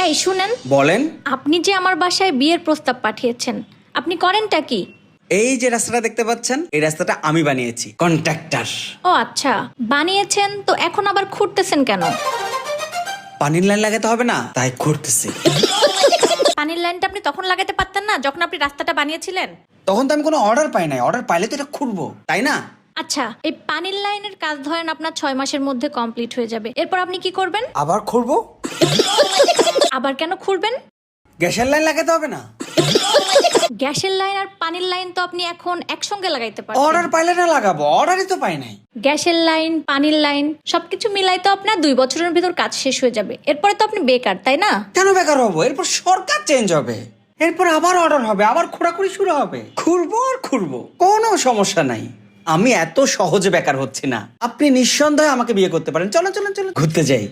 এই শুনেন, বলেন। আপনি যে আমার বাসায় বিয়ের প্রস্তাব পাঠিয়েছেন, আপনি করেনটা কি? এই যে রাস্তাটা দেখতে পাচ্ছেন, এই রাস্তাটা আমি বানিয়েছি, কন্ট্রাক্টর। ও আচ্ছা, বানিয়েছেন তো এখন আবার খুঁড়তেছেন কেন? পানির লাইন লাগাতে হবে না, তাই করতেছি। পানির লাইনটা আপনি তখন লাগাতে পারতেন না যখন আপনি রাস্তাটা বানিয়েছিলেন? তখন তো আমি কোনো অর্ডার পাই নাই, অর্ডার পাইলে তো এটা খুঁড়বো, তাই না? আচ্ছা, এই পানির লাইনের কাজ ধরেন আপনার 6 মাসের মধ্যে কমপ্লিট হয়ে যাবে, এরপর আপনি কি করবেন? আবার খুঁড়বো। আবার কেন খুঁড়বেন? গ্যাসের লাইন লাগাতে হবে না? গ্যাসের লাইন আর পানির লাইন তো আপনি এখন একসঙ্গে লাগাইতে পারেন। অর্ডার পাইলে না লাগাবো, অর্ডারই তো পাই নাই। গ্যাসের লাইন, পানির লাইন সবকিছু মিলাই তো আপনার 2 বছরের ভিতর কাজ শেষ হয়ে যাবে, এরপরে তো আপনি বেকার, তাই না? কেন বেকার হবো? এরপর সরকার চেঞ্জ হবে, এরপর আবার অর্ডার হবে, আবার খোঁড়াখুড়ি শুরু হবে, খুঁড়বো আর খুঁড়বো, কোনো সমস্যা নাই। আমি এত সহজে বেকার হচ্ছি না। আপনি নিঃসন্দেহে আমাকে বিয়ে করতে পারেন। চলেন চলেন চলেন, ঘুরতে যাই।